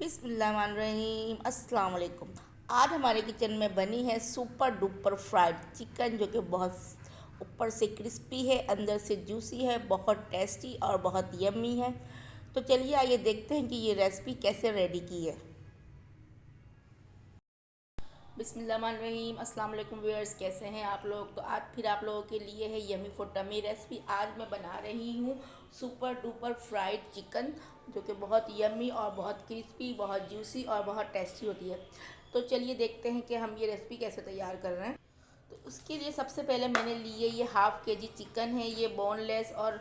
बिस्मिल्लाहिर्रहमानिर्रहीम अस्सलाम वालेकुम। आज हमारे किचन में बनी है सुपर डुपर फ्राइड चिकन, जो कि बहुत ऊपर से क्रिस्पी है, अंदर से जूसी है, बहुत टेस्टी और बहुत यम्मी है। तो चलिए आइए देखते हैं कि ये रेसिपी कैसे रेडी की है। बिस्मिल्लाहिर्रहमानिर्रहीम अस्सलाम वालेकुम व्यूअर्स, कैसे हैं आप लोग। तो आज फिर आप लोगों के लिए है यमी फॉर टमी रेसिपी। आज मैं बना रही हूँ सुपर डुपर फ्राइड चिकन, जो कि बहुत यमी और बहुत क्रिस्पी, बहुत जूसी और बहुत टेस्टी होती है। तो चलिए देखते हैं कि हम ये रेसिपी कैसे तैयार कर रहे हैं। तो उसके लिए सबसे पहले मैंने लिए ये हाफ़ के जी चिकन है। ये बोनलेस और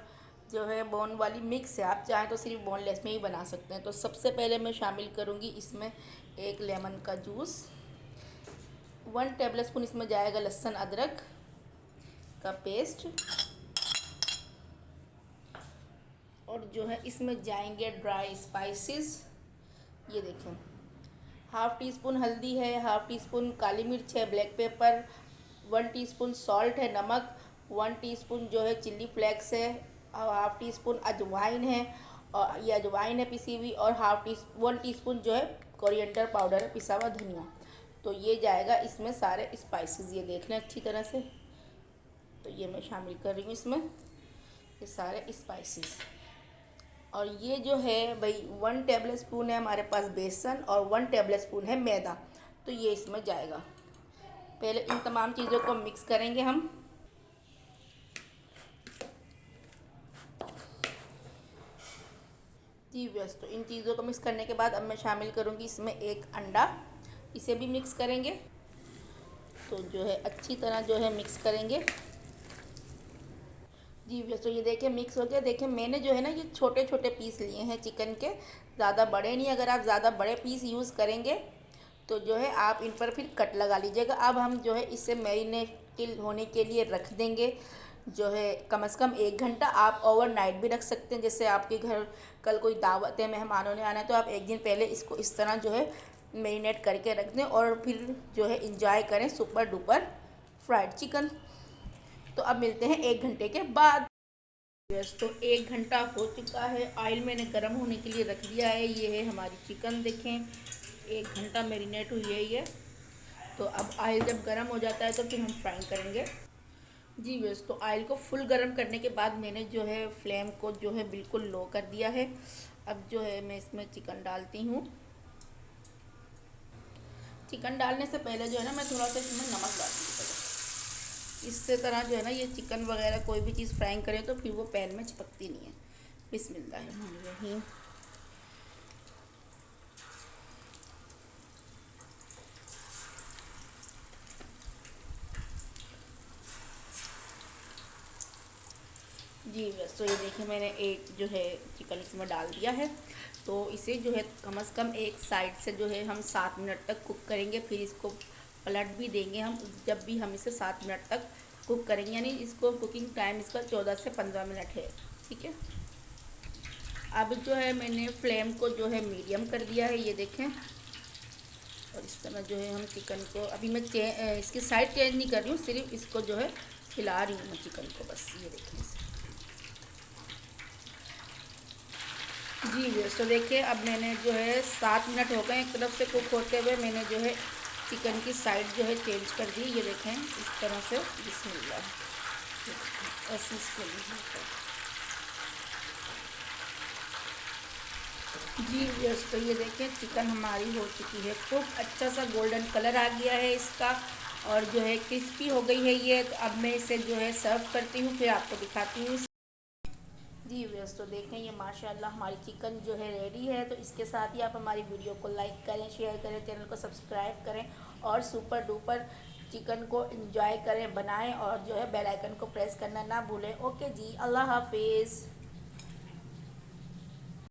जो है बोन वाली मिक्स है, आप चाहें तो सिर्फ बोनलेस में ही बना सकते हैं। तो सबसे पहले मैं शामिल करूँगी इसमें एक लेमन का जूस, 1 टेबल स्पून इसमें जाएगा लहसुन अदरक का पेस्ट, और जो है इसमें जाएंगे ड्राई स्पाइसेस। ये देखें, हाफ़ टी स्पून हल्दी है, हाफ़ टी स्पून काली मिर्च है, ब्लैक पेपर, 1 टीस्पून सॉल्ट है, नमक, 1 टीस्पून जो है चिल्ली फ्लेक्स है, और हाफ़ टी स्पून अजवाइन है, और ये अजवाइन है पिसी हुई, और 1 टीस्पून जो है कोरिएंडर पाउडर है, पिसा हुआ धनिया। तो ये जाएगा इसमें सारे स्पाइसेस, ये देख लें अच्छी तरह से। तो ये मैं शामिल कर रही हूँ इसमें ये सारे स्पाइसेस। और ये जो है भाई 1 टेबल स्पून है हमारे पास बेसन, और 1 टेबल स्पून है मैदा। तो ये इसमें जाएगा। पहले इन तमाम चीज़ों को मिक्स करेंगे हम। जी बस, तो इन चीज़ों को मिक्स करने के बाद अब मैं शामिल करूँगी इसमें एक अंडा, इसे भी मिक्स करेंगे। तो जो है अच्छी तरह जो है मिक्स करेंगे। जी बस, तो ये देखिए मिक्स हो गया। देखिए मैंने जो है ना ये छोटे छोटे पीस लिए हैं चिकन के, ज़्यादा बड़े नहीं। अगर आप ज़्यादा बड़े पीस यूज़ करेंगे तो जो है आप इन पर फिर कट लगा लीजिएगा। अब हम जो है इसे मैरिनेट होने के लिए रख देंगे, जो है कम से कम 1 घंटा। आप ओवरनाइट भी रख सकते हैं। जैसे आपके घर कल कोई दावत है, मेहमानों ने आना है, तो आप 1 दिन पहले इसको इस तरह जो है मैरिनेट करके रख दें, और फिर जो है इंजॉय करें सुपर डुपर फ्राइड चिकन। तो अब मिलते हैं 1 घंटे के बाद। यस, तो 1 घंटा हो चुका है। ऑयल मैंने गर्म होने के लिए रख दिया है। ये है हमारी चिकन, देखें 1 घंटा मैरिनेट हुई है ये। तो अब ऑयल जब गर्म हो जाता है तो फिर हम फ्राई करेंगे। जी बस, तो ऑयल को फुल गर्म करने के बाद मैंने जो है फ्लेम को जो है बिल्कुल लो कर दिया है। अब जो है मैं इसमें चिकन डालती हूँ। चिकन डालने से पहले जो है ना मैं थोड़ा सा इसमें नमक डालती हूँ। इससे तरह जो है ना ये चिकन वगैरह कोई भी चीज़ फ्राई करें तो फिर वो पैन में चिपकती नहीं है। बिस्मिल्लाहिर्रहमानिर्रहीम। जी बस, तो ये देखिए मैंने एक जो है चिकन इसमें डाल दिया है। तो इसे जो है कम से कम एक साइड से जो है हम 7 मिनट तक कुक करेंगे। फिर इसको पलट भी देंगे हम, जब भी हम इसे 7 मिनट तक कुक करेंगे, यानी इसको कुकिंग टाइम इसका 14 से 15 मिनट है। ठीक है, अब जो है मैंने फ्लेम को जो है मीडियम कर दिया है, ये देखें। और इस तरह जो है हम चिकन को, अभी मैं इसकी साइड चेंज नहीं कर रही हूँ, सिर्फ इसको जो है हिला रही हूँ मैं चिकन को, बस ये देखें इसे। जी भैया, तो देखिए अब मैंने जो है 7 मिनट हो गए एक तरफ से कुक होते हुए। मैंने जो है चिकन की साइड जो है चेंज कर दी, ये देखें इस तरह से। बिस्मिल्लाह, ऐसे इसको जी यस, तो ये देखें चिकन हमारी हो चुकी है कुक। अच्छा सा गोल्डन कलर आ गया है इसका, और जो है क्रिस्पी हो गई है ये। तो अब मैं इसे जो है सर्व करती हूँ, फिर आपको दिखाती हूँ। जी व्यस्त, तो देखें ये माशाल्लाह हमारी चिकन जो है रेडी है। तो इसके साथ ही आप हमारी वीडियो को लाइक करें, शेयर करें, चैनल को सब्सक्राइब करें, और सुपर डुपर चिकन को एंजॉय करें, बनाएं, और जो है बेल आइकन को प्रेस करना ना भूलें। ओके जी, अल्लाह हाफिज़।